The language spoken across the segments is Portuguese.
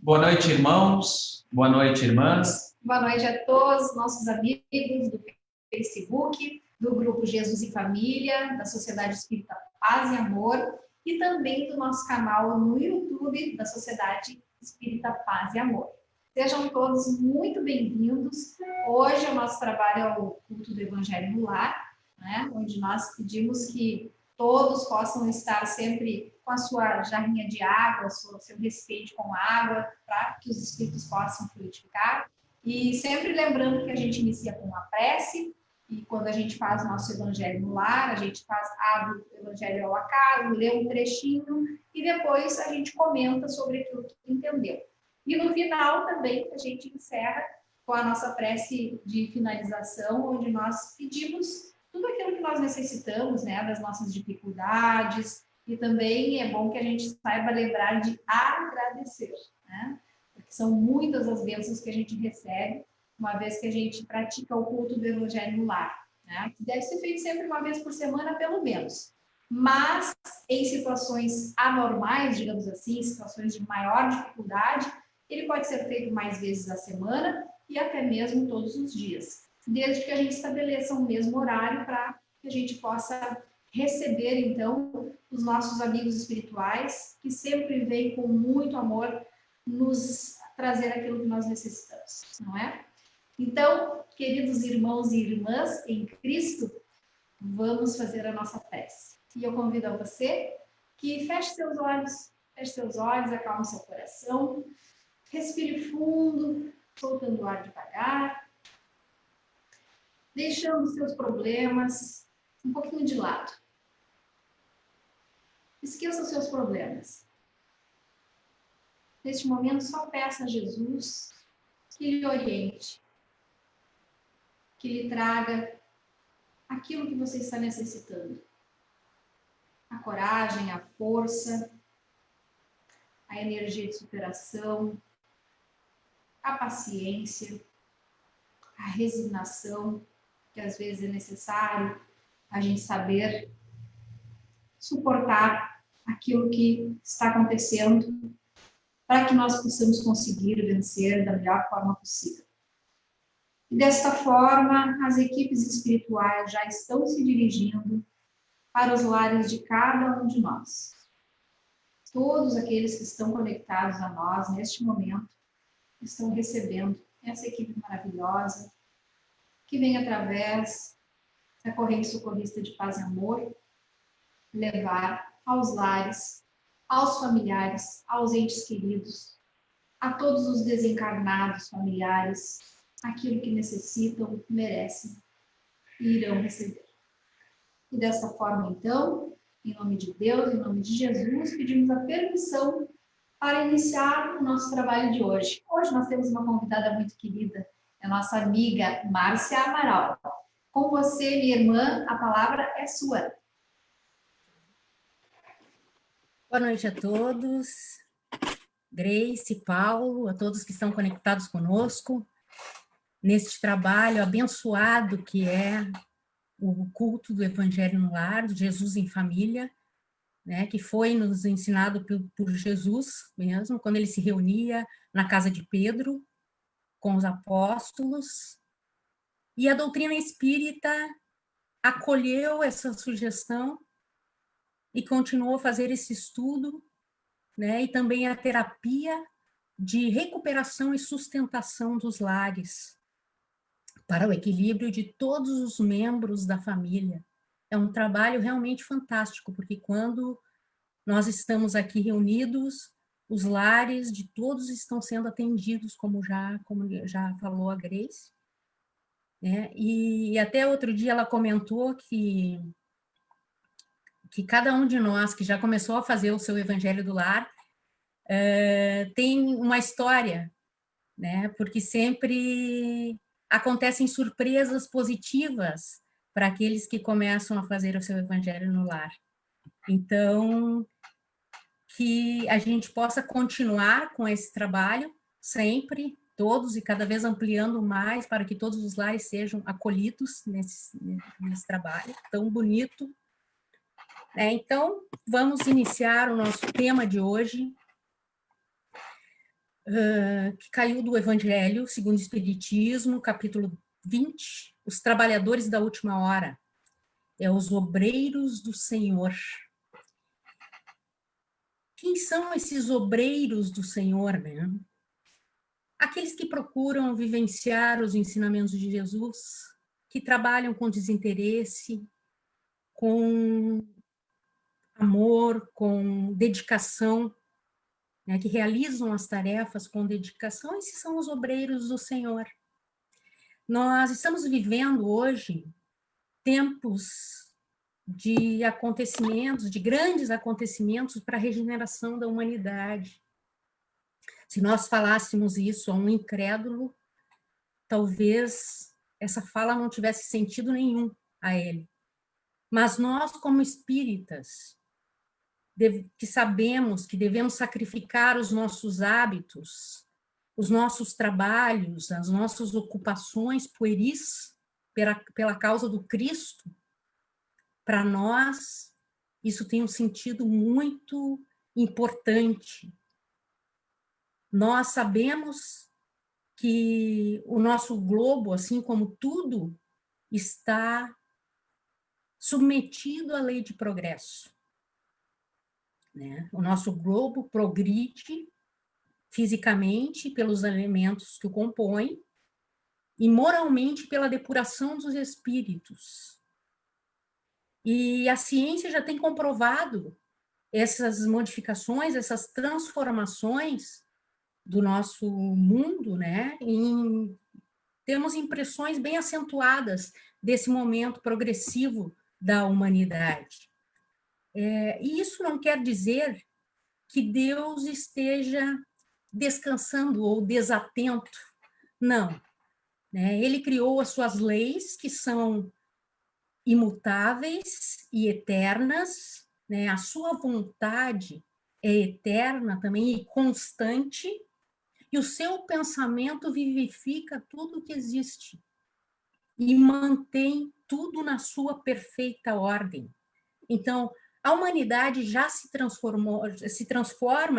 Boa noite, irmãos. Boa noite, irmãs. Boa noite a todos nossos amigos do Facebook, do Grupo Jesus e Família, da Sociedade Espírita Paz e Amor e também do nosso canal no YouTube da Sociedade Espírita Paz e Amor. Sejam todos muito bem-vindos. Hoje o nosso trabalho é o culto do Evangelho no Lar, né? Onde nós pedimos que todos possam estar sempre com a sua jarrinha de água, o seu recipiente com água, para que os espíritos possam fluidificar. E sempre lembrando que a gente inicia com uma prece, e quando a gente faz o nosso Evangelho no Lar, a gente abre o Evangelho ao acaso, lê um trechinho, e depois a gente comenta sobre aquilo que entendeu. E no final também a gente encerra com a nossa prece de finalização, onde nós pedimos tudo aquilo que nós necessitamos, né, das nossas dificuldades, e também é bom que a gente saiba lembrar de agradecer, né? Porque são muitas as bênçãos que a gente recebe, uma vez que a gente pratica o culto do Evangelho no Lar, né? Que deve ser feito sempre uma vez por semana, pelo menos. Mas, em situações anormais, digamos assim, situações de maior dificuldade, ele pode ser feito mais vezes na semana e até mesmo todos os dias, desde que a gente estabeleça um mesmo horário para que a gente possa receber, então, os nossos amigos espirituais, que sempre vêm com muito amor nos trazer aquilo que nós necessitamos, não é? Então, queridos irmãos e irmãs em Cristo, vamos fazer a nossa prece. E eu convido a você que feche seus olhos, acalme seu coração, respire fundo, soltando o ar devagar, deixando os seus problemas um pouquinho de lado. Esqueça os seus problemas. Neste momento, só peça a Jesus que lhe oriente, que lhe traga aquilo que você está necessitando. A coragem, a força, a energia de superação, a paciência, a resignação, que às vezes é necessário a gente saber suportar aquilo que está acontecendo para que nós possamos conseguir vencer da melhor forma possível. E desta forma, as equipes espirituais já estão se dirigindo para os lares de cada um de nós. Todos aqueles que estão conectados a nós neste momento estão recebendo essa equipe maravilhosa que vem através da corrente socorrista de paz e amor levar aos lares, aos familiares, aos entes queridos, a todos os desencarnados familiares, aquilo que necessitam, merecem e irão receber. E dessa forma, então, em nome de Deus, em nome de Jesus, pedimos a permissão para iniciar o nosso trabalho de hoje. Hoje nós temos uma convidada muito querida, a nossa amiga Márcia Amaral. Com você, minha irmã, a palavra é sua. Boa noite a todos, Grace, Paulo, a todos que estão conectados conosco, neste trabalho abençoado que é o culto do Evangelho no Lar, do Jesus em Família, né, que foi nos ensinado por Jesus mesmo, quando ele se reunia na casa de Pedro, com os apóstolos, e a doutrina espírita acolheu essa sugestão e continuou a fazer esse estudo, né, e também a terapia de recuperação e sustentação dos lares, para o equilíbrio de todos os membros da família. É um trabalho realmente fantástico, porque quando nós estamos aqui reunidos, os lares de todos estão sendo atendidos, como já falou a Grace, né? E até outro dia ela comentou que cada um de nós que já começou a fazer o seu Evangelho do Lar tem uma história, né? Porque sempre acontecem surpresas positivas para aqueles que começam a fazer o seu Evangelho no Lar. Então, que a gente possa continuar com esse trabalho sempre, todos, e cada vez ampliando mais para que todos os lares sejam acolhidos nesse trabalho tão bonito. Então, vamos iniciar o nosso tema de hoje. que caiu do Evangelho segundo o Espiritismo, capítulo 20, os trabalhadores da última hora, os obreiros do Senhor. Quem são esses obreiros do Senhor, né? Aqueles que procuram vivenciar os ensinamentos de Jesus, que trabalham com desinteresse, com amor, com dedicação, né, que realizam as tarefas com dedicação. Esses são os obreiros do Senhor. Nós estamos vivendo hoje tempos de acontecimentos, de grandes acontecimentos para a regeneração da humanidade. Se nós falássemos isso a um incrédulo, talvez essa fala não tivesse sentido nenhum a ele. Mas nós, como espíritas, que sabemos que devemos sacrificar os nossos hábitos, os nossos trabalhos, as nossas ocupações pueris pela causa do Cristo, para nós, isso tem um sentido muito importante. Nós sabemos que o nosso globo, assim como tudo, está submetido à lei de progresso, né? O nosso globo progride fisicamente pelos elementos que o compõem e moralmente pela depuração dos espíritos. E a ciência já tem comprovado essas modificações, essas transformações do nosso mundo, né? Temos impressões bem acentuadas desse momento progressivo da humanidade. E isso não quer dizer que Deus esteja descansando ou desatento. Não. Né? Ele criou as suas leis, que são imutáveis e eternas, né? A sua vontade é eterna também e constante, e o seu pensamento vivifica tudo que existe e mantém tudo na sua perfeita ordem. Então, a humanidade já se transforma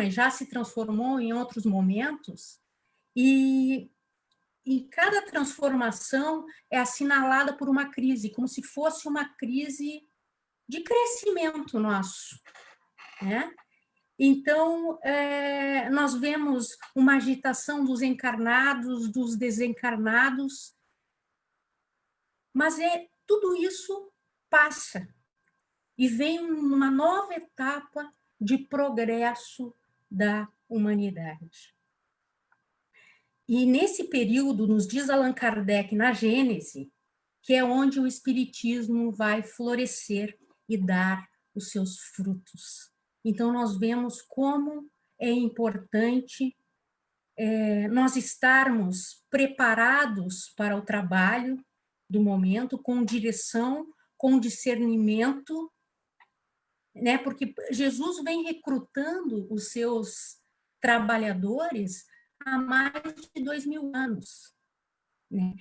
e já se transformou em outros momentos, e cada transformação é assinalada por uma crise, como se fosse uma crise de crescimento nosso, né? Então, nós vemos uma agitação dos encarnados, dos desencarnados, mas tudo isso passa e vem uma nova etapa de progresso da humanidade. E nesse período, nos diz Allan Kardec, na Gênese, que é onde o Espiritismo vai florescer e dar os seus frutos. Então, nós vemos como é importante nós estarmos preparados para o trabalho do momento, com direção, com discernimento, né? Porque Jesus vem recrutando os seus trabalhadores há mais de 2000 anos, né?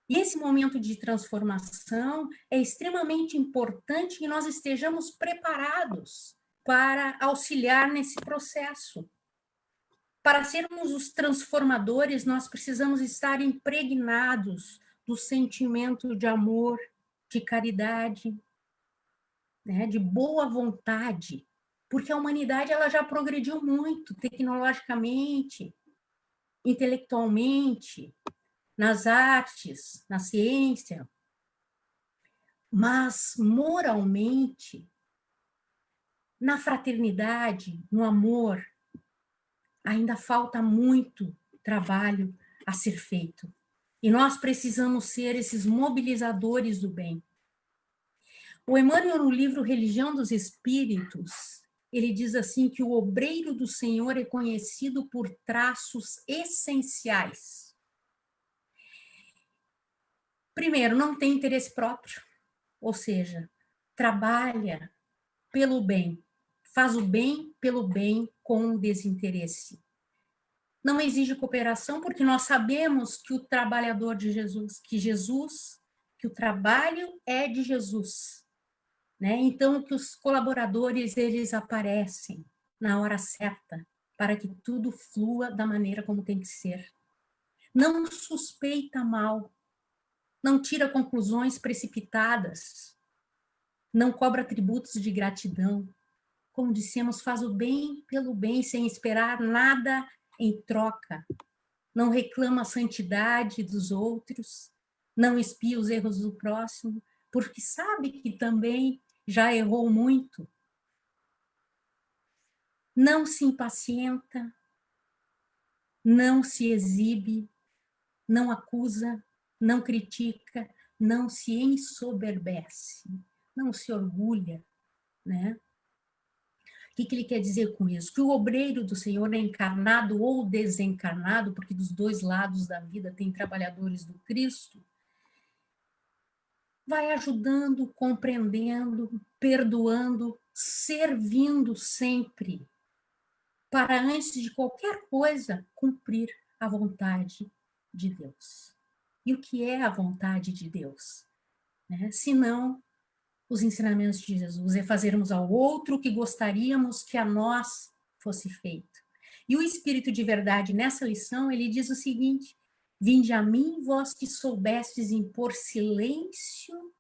E esse momento de transformação é extremamente importante que nós estejamos preparados para auxiliar nesse processo. Para sermos os transformadores, nós precisamos estar impregnados do sentimento de amor, de caridade, né, de boa vontade, porque a humanidade ela já progrediu muito tecnologicamente, intelectualmente, nas artes, na ciência, mas moralmente, na fraternidade, no amor, ainda falta muito trabalho a ser feito. E nós precisamos ser esses mobilizadores do bem. O Emmanuel, no livro Religião dos Espíritos, ele diz assim que o obreiro do Senhor é conhecido por traços essenciais. Primeiro, não tem interesse próprio, ou seja, trabalha pelo bem, faz o bem pelo bem com desinteresse. Não exige cooperação, porque nós sabemos que o trabalhador de Jesus, que o trabalho é de Jesus, né? Então, que os colaboradores, eles aparecem na hora certa para que tudo flua da maneira como tem que ser. Não suspeita mal, não tira conclusões precipitadas, não cobra tributos de gratidão. Como dissemos, faz o bem pelo bem, sem esperar nada em troca. Não reclama a santidade dos outros, não espia os erros do próximo, porque sabe que também já errou muito. Não se impacienta, não se exibe, não acusa, não critica, não se ensoberbece, não se orgulha, né? O que ele quer dizer com isso? Que o obreiro do Senhor é encarnado ou desencarnado, porque dos dois lados da vida tem trabalhadores do Cristo, vai ajudando, compreendendo, perdoando, servindo sempre, para antes de qualquer coisa cumprir a vontade de Deus. E o que é a vontade de Deus? Se não os ensinamentos de Jesus, é fazermos ao outro o que gostaríamos que a nós fosse feito. E o Espírito de verdade, nessa lição, ele diz o seguinte: vinde a mim, vós que soubestes impor silêncio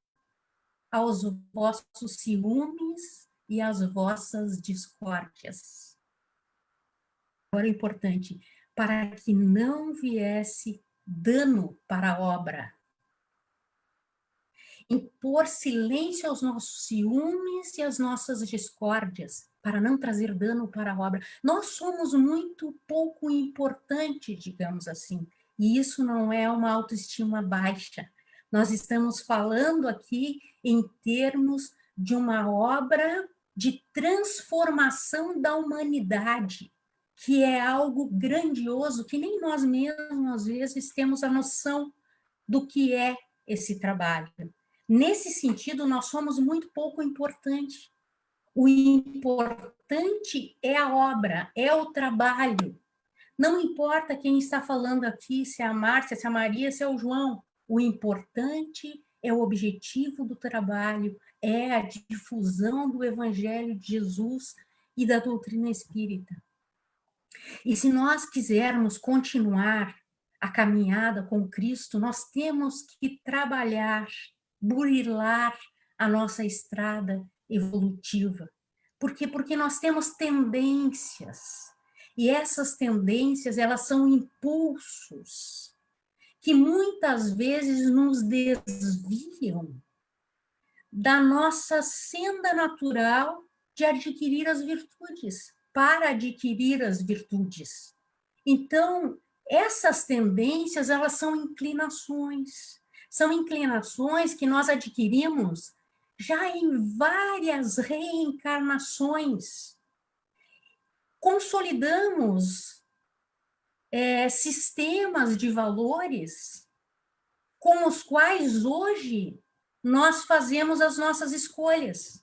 aos vossos ciúmes e às vossas discórdias. Agora é importante, para que não viesse dano para a obra. Impor silêncio aos nossos ciúmes e às nossas discórdias, para não trazer dano para a obra. Nós somos muito pouco importantes, digamos assim, e isso não é uma autoestima baixa. Nós estamos falando aqui em termos de uma obra de transformação da humanidade, que é algo grandioso, que nem nós mesmos, às vezes, temos a noção do que é esse trabalho. Nesse sentido, nós somos muito pouco importantes. O importante é a obra, é o trabalho. Não importa quem está falando aqui, se é a Márcia, se é a Maria, se é o João. O importante é o objetivo do trabalho, é a difusão do Evangelho de Jesus e da doutrina espírita. E se nós quisermos continuar a caminhada com Cristo, nós temos que trabalhar, burilar a nossa estrada evolutiva. Por quê? Porque nós temos tendências, e essas tendências, elas são impulsos que muitas vezes nos desviam da nossa senda natural de adquirir as virtudes, para adquirir as virtudes. Então, essas tendências, elas são inclinações que nós adquirimos já em várias reencarnações. Consolidamos sistemas de valores com os quais hoje nós fazemos as nossas escolhas.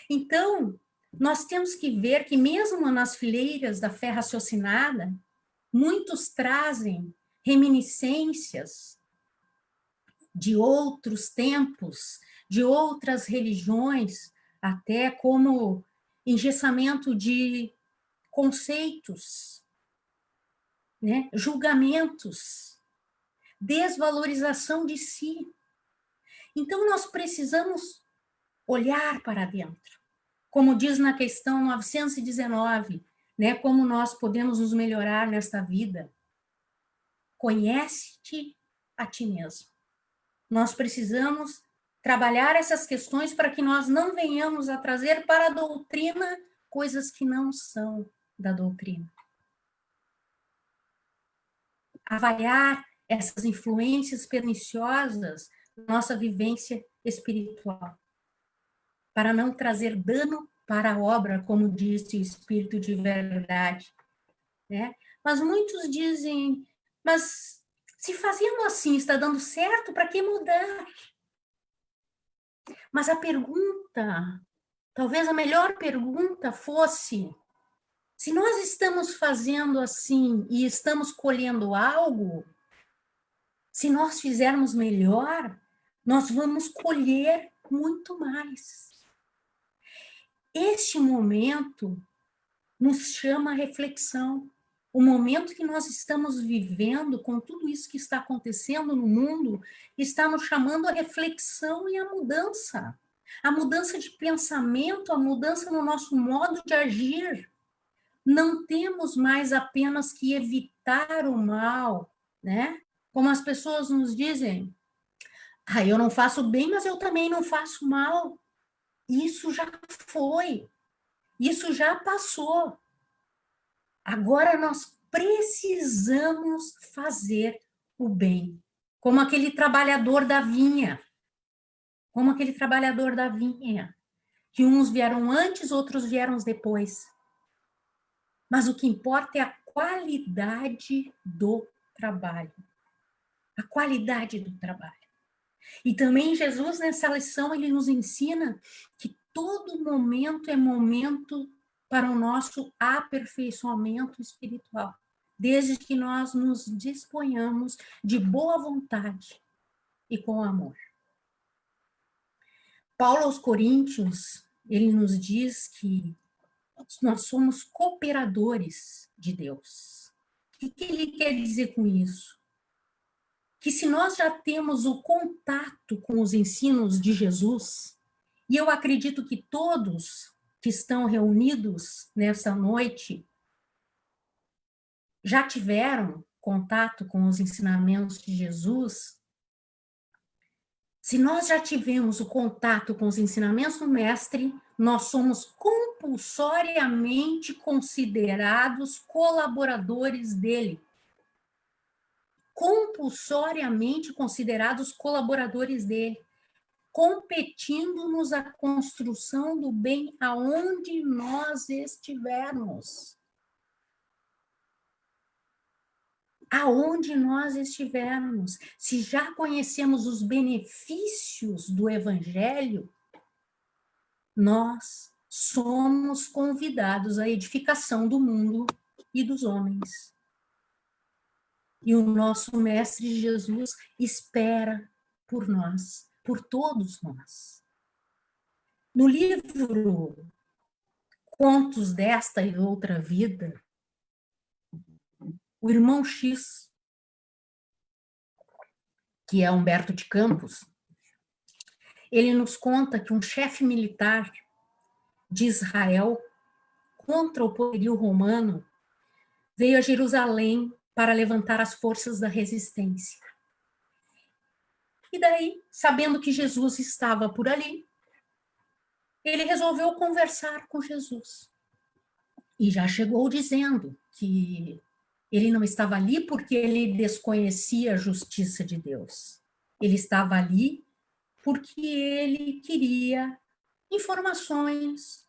Então, nós temos que ver que mesmo nas fileiras da fé raciocinada, muitos trazem reminiscências de outros tempos, de outras religiões, até como engessamento de conceitos, né? Julgamentos, desvalorização de si. Então, nós precisamos olhar para dentro. Como diz na questão 919, né? Como nós podemos nos melhorar nesta vida? Conhece-te a ti mesmo. Nós precisamos trabalhar essas questões para que nós não venhamos a trazer para a doutrina coisas que não são da doutrina. Avaliar essas influências perniciosas na nossa vivência espiritual, para não trazer dano para a obra, como disse o Espírito de verdade, né? Mas muitos dizem, mas se fazendo assim está dando certo, para que mudar? Mas a pergunta, talvez a melhor pergunta fosse, se nós estamos fazendo assim e estamos colhendo algo, se nós fizermos melhor, nós vamos colher muito mais. Este momento nos chama a reflexão. O momento que nós estamos vivendo, com tudo isso que está acontecendo no mundo, está nos chamando à reflexão e à mudança. A mudança de pensamento, a mudança no nosso modo de agir. Não temos mais apenas que evitar o mal, né? Como as pessoas nos dizem, eu não faço bem, mas eu também não faço mal. Isso já foi, isso já passou. Agora nós precisamos fazer o bem, como aquele trabalhador da vinha, que uns vieram antes, outros vieram depois. Mas o que importa é a qualidade do trabalho. A qualidade do trabalho. E também Jesus, nessa lição, ele nos ensina que todo momento é momento para o nosso aperfeiçoamento espiritual, desde que nós nos disponhamos de boa vontade e com amor. Paulo aos Coríntios, ele nos diz que nós somos cooperadores de Deus. O que ele quer dizer com isso? Que se nós já temos o contato com os ensinos de Jesus, e eu acredito que todos que estão reunidos nessa noite já tiveram contato com os ensinamentos de Jesus, se nós já tivemos o contato com os ensinamentos do Mestre, nós somos compulsoriamente considerados colaboradores dele. Compulsoriamente considerados colaboradores dele, competindo-nos a construção do bem aonde nós estivermos. Aonde nós estivermos. Se já conhecemos os benefícios do Evangelho, nós somos convidados à edificação do mundo e dos homens. E o nosso Mestre Jesus espera por nós, por todos nós. No livro Contos desta e Outra Vida, o irmão X, que é Humberto de Campos, ele nos conta que um chefe militar de Israel, contra o poderio romano, veio a Jerusalém para levantar as forças da resistência. E daí, sabendo que Jesus estava por ali, ele resolveu conversar com Jesus. E já chegou dizendo que ele não estava ali porque ele desconhecia a justiça de Deus. Ele estava ali porque ele queria informações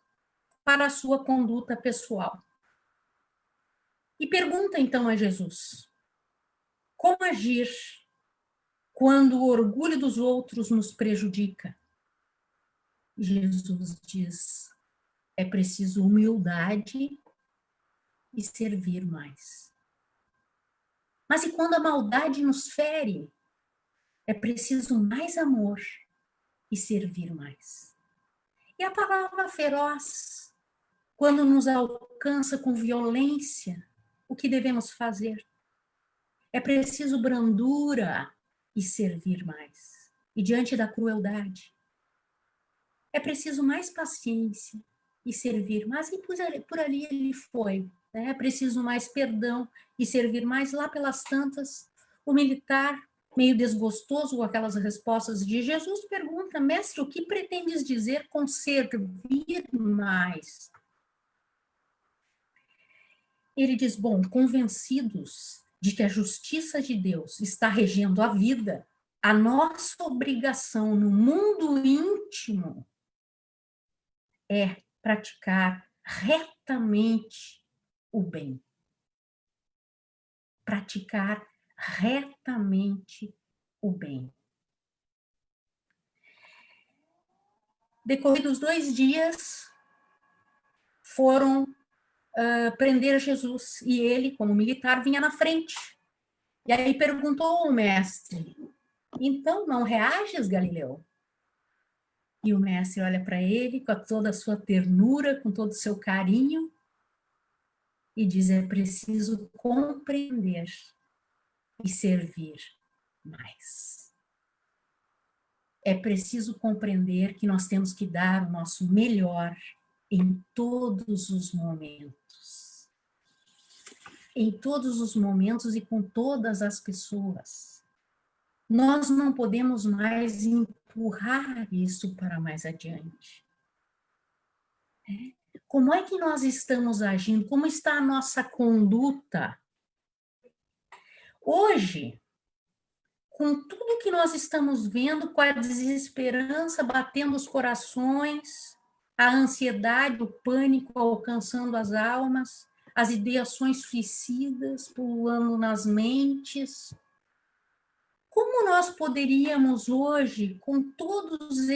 para a sua conduta pessoal. E pergunta então a Jesus: como agir quando o orgulho dos outros nos prejudica? Jesus diz: é preciso humildade e servir mais. Mas e quando a maldade nos fere? É preciso mais amor e servir mais. E a palavra feroz, quando nos alcança com violência, o que devemos fazer? É preciso brandura e servir mais. E diante da crueldade, é preciso mais paciência e servir mais. E por ali ele foi. Né? É preciso mais perdão e servir mais. Lá pelas tantas, o militar, meio desgostoso com aquelas respostas de Jesus, pergunta: mestre, o que pretendes dizer com servir mais? Ele diz: bom, convencidos de que a justiça de Deus está regendo a vida, a nossa obrigação no mundo íntimo é praticar retamente o bem. Praticar retamente o bem. Decorridos 2 dias, foram prender Jesus, e ele, como militar, vinha na frente. E aí perguntou ao mestre: então, não reages, Galileu? E o mestre olha para ele com toda a sua ternura, com todo o seu carinho, e diz: é preciso compreender e servir mais. É preciso compreender que nós temos que dar o nosso melhor em todos os momentos. Em todos os momentos e com todas as pessoas. Nós não podemos mais empurrar isso para mais adiante. Como é que nós estamos agindo? Como está a nossa conduta? Hoje, com tudo que nós estamos vendo, com a desesperança batendo os corações, a ansiedade, o pânico alcançando as almas, as ideações suicidas pululando nas mentes, como nós poderíamos hoje, com todos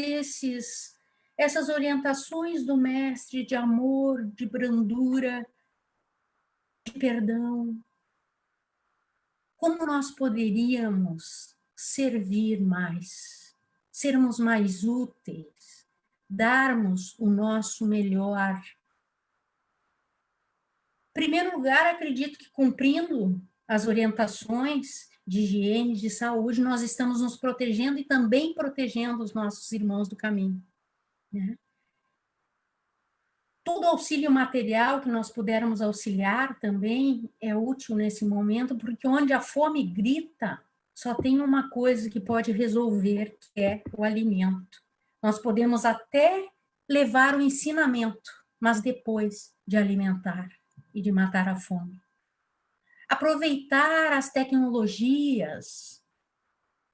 essas orientações do mestre de amor, de brandura, de perdão, como nós poderíamos servir mais, sermos mais úteis, darmos o nosso melhor? Em primeiro lugar, acredito que cumprindo as orientações de higiene, de saúde, nós estamos nos protegendo e também protegendo os nossos irmãos do caminho, né? Todo auxílio material que nós pudermos auxiliar também é útil nesse momento, porque onde a fome grita, só tem uma coisa que pode resolver, que é o alimento. Nós podemos até levar o ensinamento, mas depois de alimentar e de matar a fome. Aproveitar as tecnologias,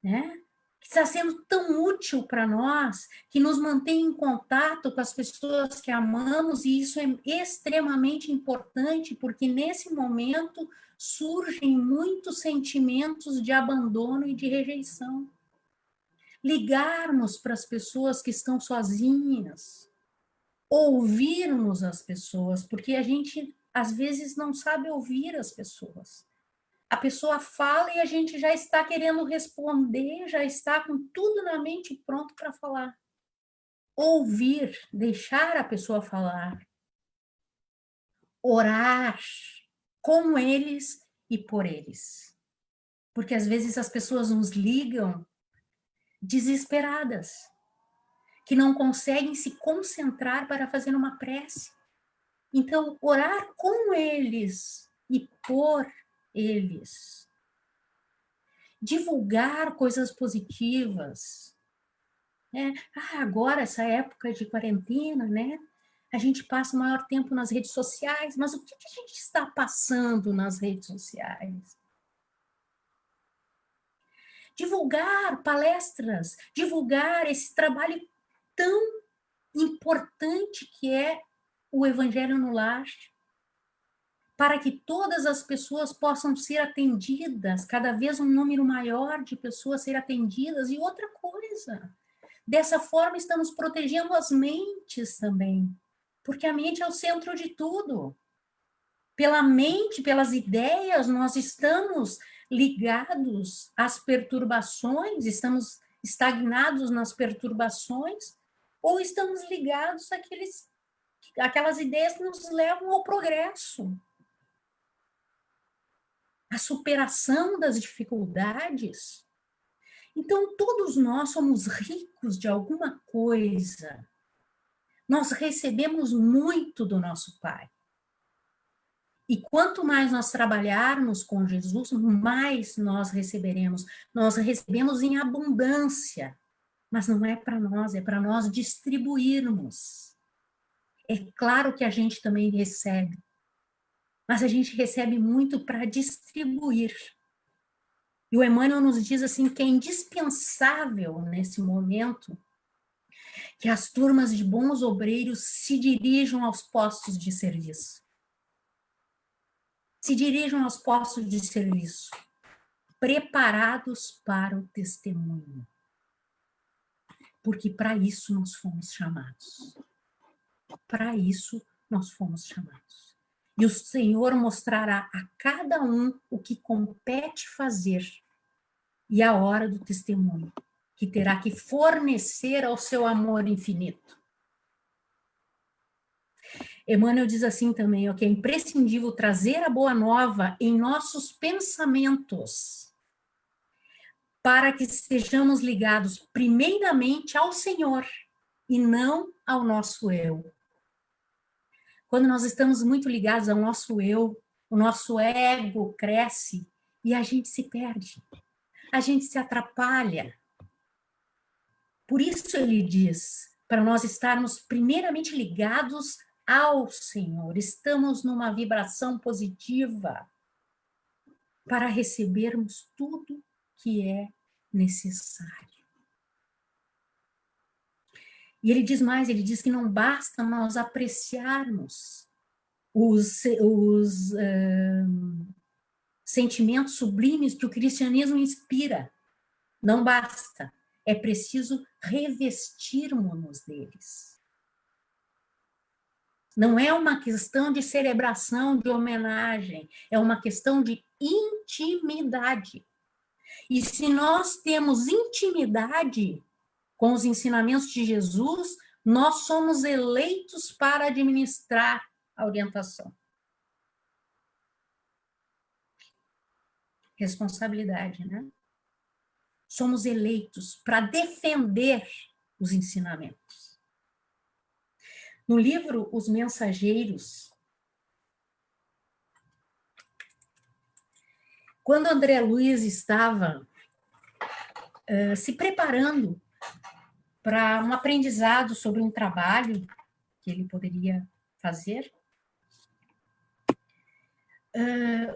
né? Que está sendo tão útil para nós, que nos mantém em contato com as pessoas que amamos, e isso é extremamente importante, porque nesse momento surgem muitos sentimentos de abandono e de rejeição. Ligarmos para as pessoas que estão sozinhas, ouvirmos as pessoas, porque a gente às vezes não sabe ouvir as pessoas. A pessoa fala e a gente já está querendo responder, já está com tudo na mente pronto para falar. Ouvir, deixar a pessoa falar. Orar com eles e por eles. Porque às vezes as pessoas nos ligam desesperadas, que não conseguem se concentrar para fazer uma prece. Então, orar com eles e por eles. Divulgar coisas positivas. Né? Agora, essa época de quarentena, né? A gente passa o maior tempo nas redes sociais, mas o que a gente está passando nas redes sociais? Divulgar palestras, divulgar esse trabalho tão importante que é o Evangelho no Lar, para que todas as pessoas possam ser atendidas, cada vez um número maior de pessoas ser atendidas. E outra coisa, dessa forma estamos protegendo as mentes também, porque a mente é o centro de tudo. Pela mente, pelas ideias, nós estamos ligados às perturbações, estamos estagnados nas perturbações, ou estamos ligados àquelas ideias que nos levam ao progresso, à superação das dificuldades. Então, todos nós somos ricos de alguma coisa. Nós recebemos muito do nosso Pai. E quanto mais nós trabalharmos com Jesus, mais nós receberemos. Nós recebemos em abundância, mas não é para nós, é para nós distribuirmos. É claro que a gente também recebe, mas a gente recebe muito para distribuir. E o Emmanuel nos diz assim que é indispensável nesse momento que as turmas de bons obreiros se dirijam aos postos de serviço. Se dirijam aos postos de serviço, preparados para o testemunho. Porque para isso nós fomos chamados. Para isso nós fomos chamados. E o Senhor mostrará a cada um o que compete fazer e a hora do testemunho, que terá que fornecer ao seu amor infinito. Emmanuel diz assim também, ó, que é imprescindível trazer a boa nova em nossos pensamentos, para que estejamos ligados primeiramente ao Senhor e não ao nosso eu. Quando nós estamos muito ligados ao nosso eu, o nosso ego cresce e a gente se perde, a gente se atrapalha. Por isso ele diz, para nós estarmos primeiramente ligados ao Senhor, estamos numa vibração positiva para recebermos tudo que é necessário. E ele diz mais, ele diz que não basta nós apreciarmos os sentimentos sublimes que o cristianismo inspira. Não basta. É preciso revestirmos-nos deles. Não é uma questão de celebração, de homenagem, é uma questão de intimidade. E se nós temos intimidade com os ensinamentos de Jesus, nós somos eleitos para administrar a orientação. Responsabilidade, né? Somos eleitos para defender os ensinamentos. No livro Os Mensageiros, quando André Luiz estava se preparando para um aprendizado sobre um trabalho que ele poderia fazer,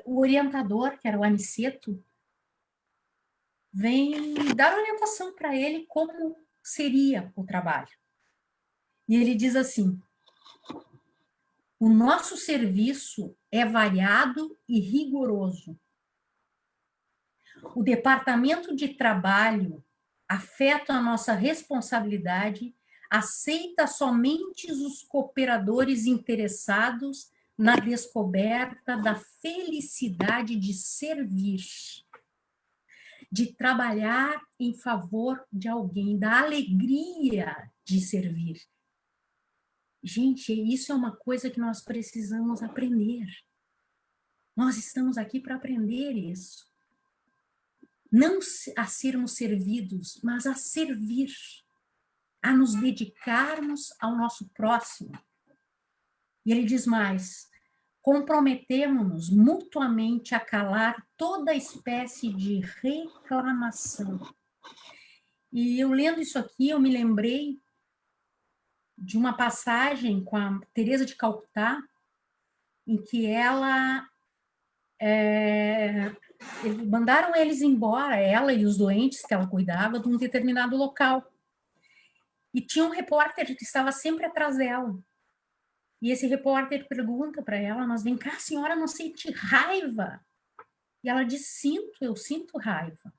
o orientador, que era o Aniceto, vem dar orientação para ele como seria o trabalho. E ele diz assim: o nosso serviço é variado e rigoroso. O departamento de trabalho, afeto à nossa responsabilidade, aceita somente os cooperadores interessados na descoberta da felicidade de servir, de trabalhar em favor de alguém, da alegria de servir. Gente, isso é uma coisa que nós precisamos aprender. Nós estamos aqui para aprender isso. Não a sermos servidos, mas a servir, a nos dedicarmos ao nosso próximo. E ele diz mais: comprometemos-nos mutuamente a calar toda espécie de reclamação. E eu lendo isso aqui, eu me lembrei de uma passagem com a Teresa de Calcutá, em que mandaram eles embora, ela e os doentes que ela cuidava, de um determinado local. E tinha um repórter que estava sempre atrás dela. E esse repórter pergunta para ela, mas vem cá, a senhora não sente raiva? E ela diz: eu sinto raiva.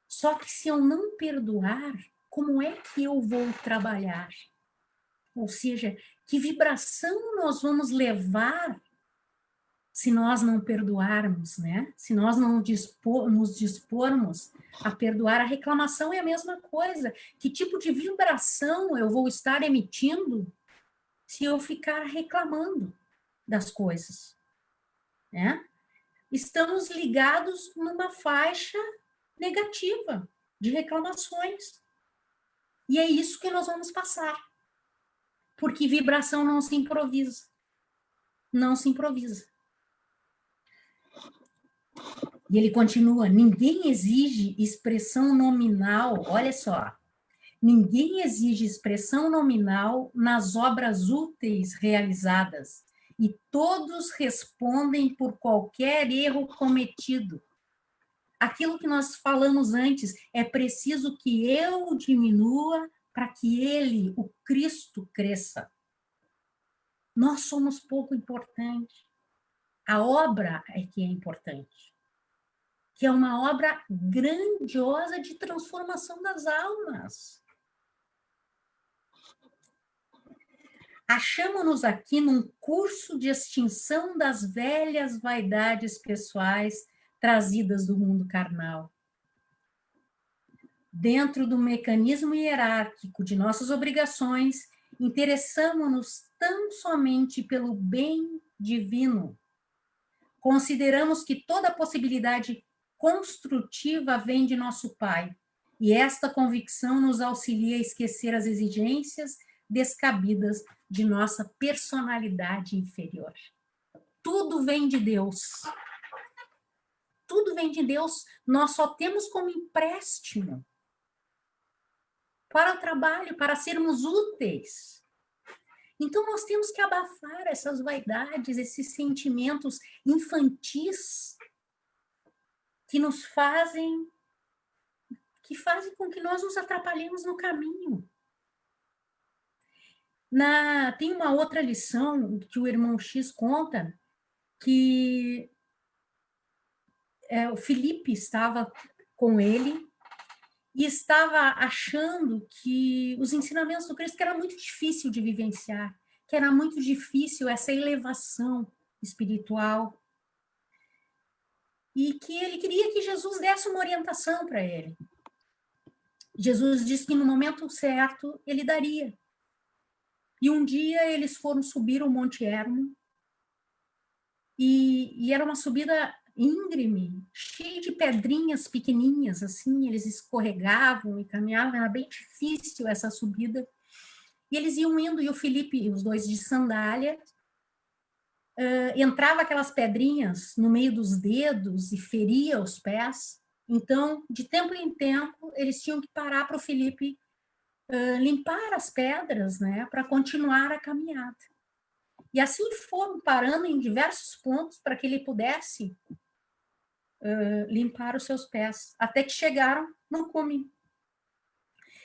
Só que se eu não perdoar, como é que eu vou trabalhar? Ou seja, que vibração nós vamos levar se nós não perdoarmos, né? Se nós não nos dispormos a perdoar. A reclamação é a mesma coisa. Que tipo de vibração eu vou estar emitindo se eu ficar reclamando das coisas, né? Estamos ligados numa faixa negativa de reclamações. E é isso que nós vamos passar. Porque vibração não se improvisa. Não se improvisa. E ele continua: ninguém exige expressão nominal, olha só, ninguém exige expressão nominal nas obras úteis realizadas, e todos respondem por qualquer erro cometido. Aquilo que nós falamos antes, é preciso que eu diminua para que ele, o Cristo, cresça. Nós somos pouco importantes. A obra é que é importante. Que é uma obra grandiosa de transformação das almas. Achamos-nos aqui num curso de extinção das velhas vaidades pessoais trazidas do mundo carnal. dentro do mecanismo hierárquico de nossas obrigações, interessamos-nos tão somente pelo bem divino. Consideramos que toda possibilidade construtiva vem de nosso Pai, e esta convicção nos auxilia a esquecer as exigências descabidas de nossa personalidade inferior. Tudo vem de Deus. Tudo vem de Deus. Nós só temos como empréstimo para o trabalho, para sermos úteis. Então, nós temos que abafar essas vaidades, esses sentimentos infantis que nos fazem com que nós nos atrapalhemos no caminho. Tem uma outra lição que o irmão X conta, que o Felipe estava com ele e estava achando que os ensinamentos do Cristo que era muito difícil de vivenciar, que era muito difícil essa elevação espiritual, e que ele queria que Jesus desse uma orientação para ele. Jesus disse que no momento certo ele daria. E um dia eles foram subir o Monte Hermon, e era uma subida íngreme, cheia de pedrinhas pequenininhas, assim, eles escorregavam e caminhavam, era bem difícil essa subida. E eles iam indo, e o Felipe, os dois de sandália, entrava aquelas pedrinhas no meio dos dedos e feria os pés. Então, de tempo em tempo, eles tinham que parar para o Felipe limpar as pedras, né, para continuar a caminhada. E assim foram parando em diversos pontos para que ele pudesse limpar os seus pés, até que chegaram no cume.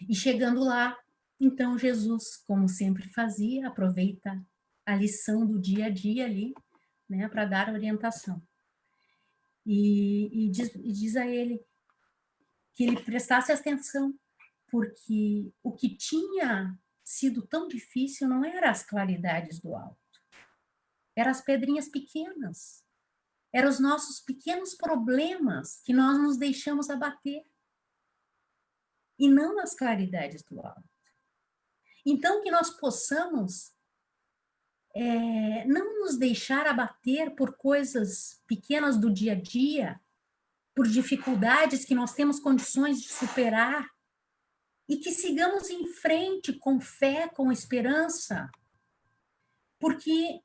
E chegando lá, então Jesus, como sempre fazia, aproveita a lição do dia a dia ali, né, para dar orientação. E diz a ele que ele prestasse atenção, porque o que tinha sido tão difícil não eram as claridades do alto, eram as pedrinhas pequenas, eram os nossos pequenos problemas que nós nos deixamos abater, e não as claridades do alto. Então, que nós possamos não nos deixar abater por coisas pequenas do dia a dia, por dificuldades que nós temos condições de superar, e que sigamos em frente com fé, com esperança, porque,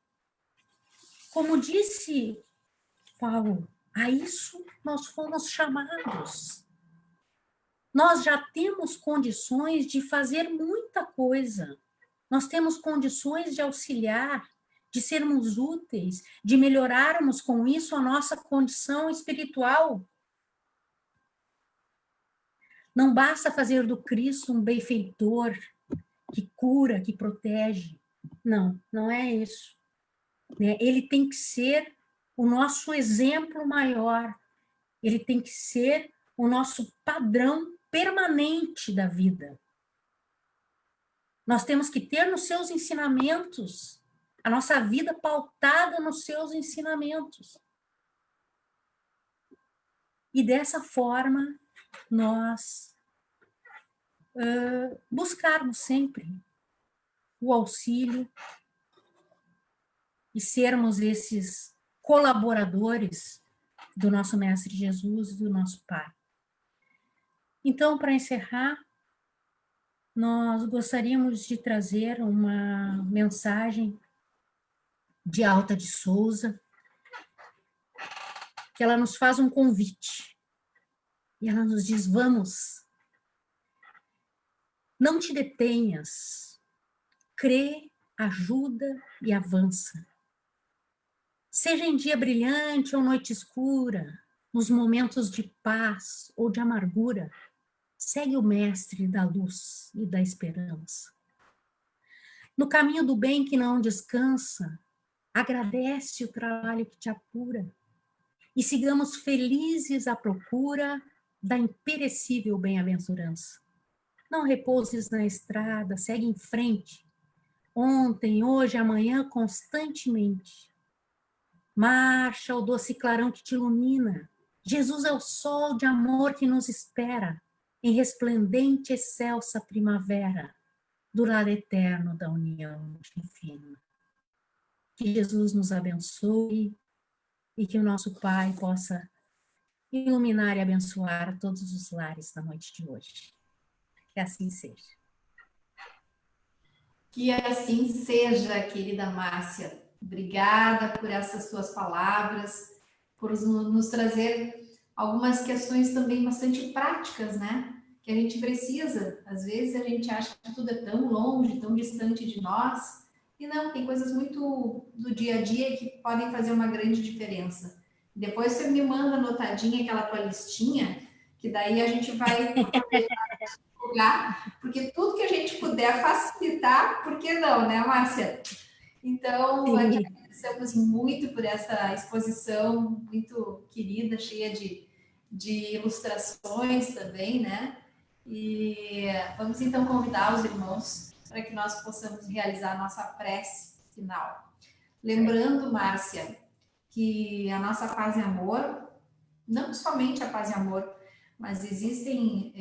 como disse Paulo, a isso nós fomos chamados. Nós já temos condições de fazer muita coisa. Nós temos condições de auxiliar, de sermos úteis, de melhorarmos com isso a nossa condição espiritual. Não basta fazer do Cristo um benfeitor que cura, que protege. Não, não é isso. Ele tem que ser o nosso exemplo maior. Ele tem que ser o nosso padrão permanente da vida. Nós temos que ter nos seus ensinamentos, a nossa vida pautada nos seus ensinamentos. E dessa forma, nós buscarmos sempre o auxílio e sermos esses colaboradores do nosso Mestre Jesus e do nosso Pai. Então, para encerrar, nós gostaríamos de trazer uma mensagem de Alta de Souza, que ela nos faz um convite. E ela nos diz: vamos, não te detenhas, crê, ajuda e avança. Seja em dia brilhante ou noite escura, nos momentos de paz ou de amargura, segue o Mestre da luz e da esperança. No caminho do bem que não descansa, agradece o trabalho que te apura e sigamos felizes à procura da imperecível bem-aventurança. Não repouses na estrada, segue em frente, ontem, hoje, amanhã, constantemente. Marcha o doce clarão que te ilumina. Jesus é o sol de amor que nos espera. em resplendente e excelsa primavera do lar eterno da união divina. Que Jesus nos abençoe e que o nosso Pai possa iluminar e abençoar todos os lares na noite de hoje. Que assim seja. Que assim seja, querida Márcia. Obrigada por essas suas palavras, por nos trazer algumas questões também bastante práticas, né? Que a gente precisa. Às vezes a gente acha que tudo é tão longe, tão distante de nós, e não, tem coisas muito do dia a dia que podem fazer uma grande diferença. Depois você me manda anotadinha aquela tua listinha, que daí a gente vai divulgar, porque tudo que a gente puder facilitar, por que não, né, Márcia? Então, a gente agradecemos muito por essa exposição muito querida, cheia de ilustrações também, né? E vamos então convidar os irmãos para que nós possamos realizar a nossa prece final. Lembrando, Márcia, que a nossa paz e amor, não somente a paz e amor, mas existem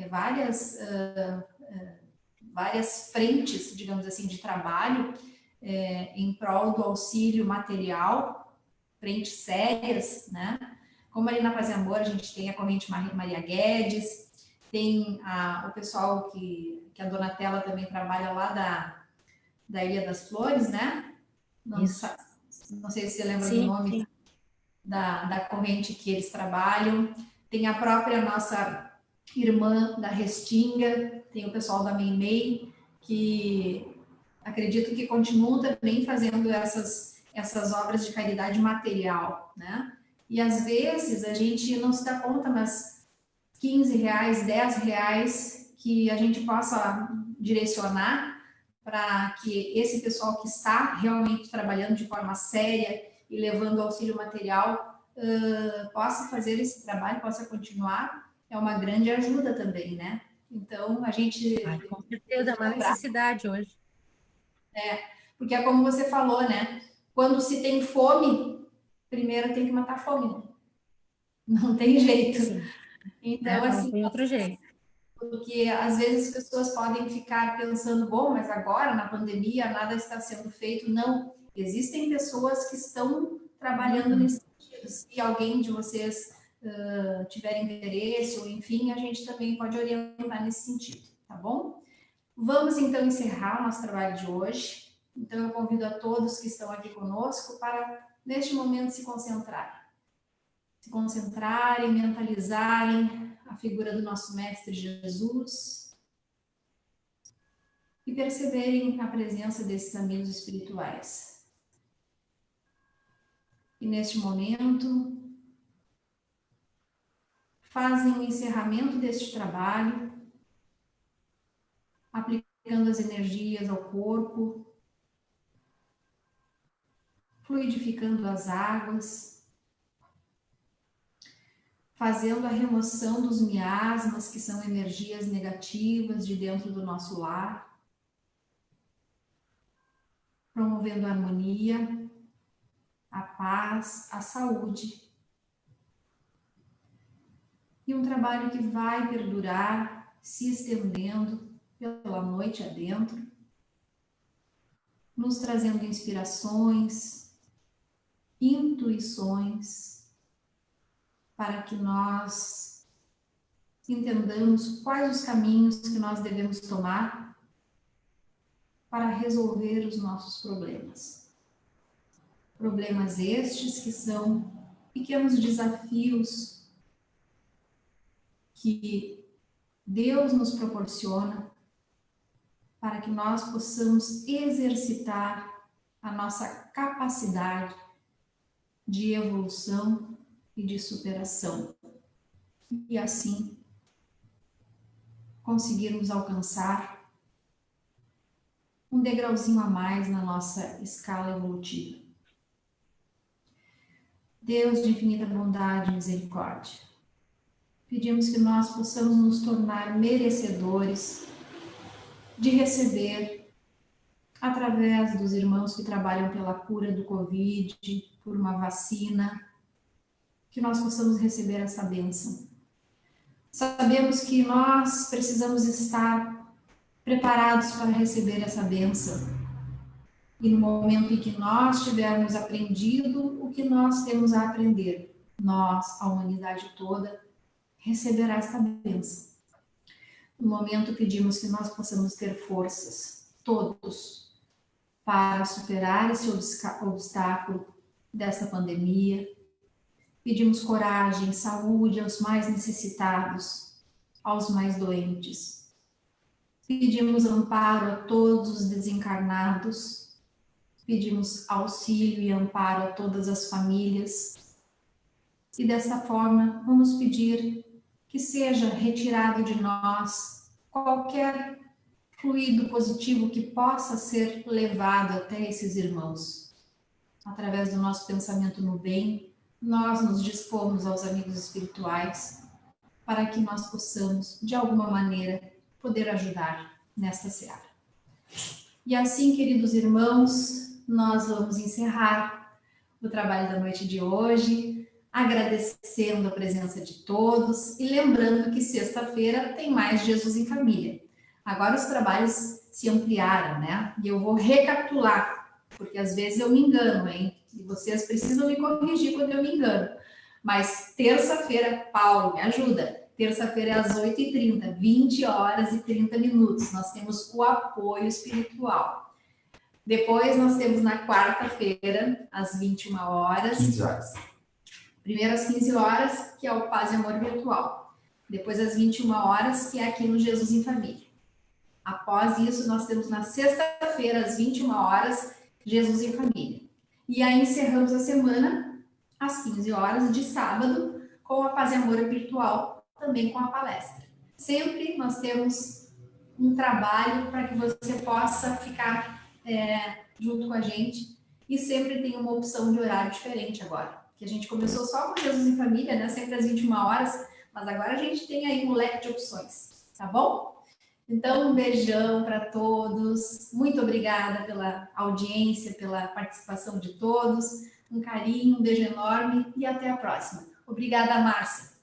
várias frentes, digamos assim, de trabalho em prol do auxílio material, frentes sérias, né? Como ali na Paz e Amor, a gente tem a corrente Maria Guedes, tem o pessoal que a Donatella também trabalha lá da Ilha das Flores, né? Não sei se você lembra do nome da corrente que eles trabalham. Tem a própria nossa irmã da Restinga, tem o pessoal da Meimei, que acredito que continuam também fazendo essas obras de caridade material, né? E às vezes a gente não se dá conta, mas R$15, R$10 que a gente possa direcionar para que esse pessoal que está realmente trabalhando de forma séria e levando auxílio material possa fazer esse trabalho, possa continuar, é uma grande ajuda também, né? Então, a gente... com certeza, é uma necessidade hoje. Porque é como você falou, né? Quando se tem fome, primeiro tem que matar a fome, né? Não tem jeito. Sim. Então, não assim... tem outro jeito. Porque às vezes as pessoas podem ficar pensando, bom, mas agora na pandemia nada está sendo feito. Não, existem pessoas que estão trabalhando nesse sentido. Se alguém de vocês tiver interesse, ou enfim, a gente também pode orientar nesse sentido, tá bom? Vamos então encerrar o nosso trabalho de hoje. Então eu convido a todos que estão aqui conosco para, neste momento, se concentrarem, mentalizarem a figura do nosso Mestre Jesus e perceberem a presença desses amigos espirituais. E neste momento, fazem o encerramento deste trabalho, aplicando as energias ao corpo, fluidificando as águas, fazendo a remoção dos miasmas, que são energias negativas de dentro do nosso lar, promovendo a harmonia, a paz, a saúde. E um trabalho que vai perdurar, se estendendo pela noite adentro, nos trazendo inspirações, intuições, para que nós entendamos quais os caminhos que nós devemos tomar para resolver os nossos problemas. Problemas estes que são pequenos desafios que Deus nos proporciona para que nós possamos exercitar a nossa capacidade de evolução e de superação. E assim conseguirmos alcançar um degrauzinho a mais na nossa escala evolutiva. Deus de infinita bondade e misericórdia, pedimos que nós possamos nos tornar merecedores de receber, através dos irmãos que trabalham pela cura do Covid, por uma vacina, que nós possamos receber essa bênção. Sabemos que nós precisamos estar preparados para receber essa bênção. E no momento em que nós tivermos aprendido o que nós temos a aprender, nós, a humanidade toda, receberá esta bênção. No momento pedimos que nós possamos ter forças, todos, para superar esse obstáculo dessa pandemia. Pedimos coragem, saúde aos mais necessitados, aos mais doentes. Pedimos amparo a todos os desencarnados. Pedimos auxílio e amparo a todas as famílias. E dessa forma, vamos pedir que seja retirado de nós qualquer fluido positivo que possa ser levado até esses irmãos. Através do nosso pensamento no bem, nós nos dispomos aos amigos espirituais para que nós possamos, de alguma maneira, poder ajudar nesta seara. E assim, queridos irmãos, nós vamos encerrar o trabalho da noite de hoje, agradecendo a presença de todos e lembrando que sexta-feira tem mais Jesus em Família. Agora os trabalhos se ampliaram, né? E eu vou recapitular, porque às vezes eu me engano, hein? E vocês precisam me corrigir quando eu me engano. Mas terça-feira, Paulo, me ajuda. Terça-feira é às 8h30, 20 horas e 30 minutos. Nós temos o apoio espiritual. Depois nós temos na quarta-feira, às 21 horas. 15 horas. Primeiro às 15 horas, que é o Paz e Amor Virtual. Depois às 21 horas, que é aqui no Jesus em Família. Após isso, nós temos na sexta-feira, às 21 horas, Jesus em Família. E aí encerramos a semana, às 15 horas de sábado, com a Paz e Amor Virtual, também com a palestra. Sempre nós temos um trabalho para que você possa ficar junto com a gente e sempre tem uma opção de horário diferente agora. Que a gente começou só com Jesus em Família, né? Sempre às 21 horas, mas agora a gente tem aí um leque de opções, tá bom? Então, um beijão para todos. Muito obrigada pela audiência, pela participação de todos. Um carinho, um beijo enorme e até a próxima. Obrigada, Márcia.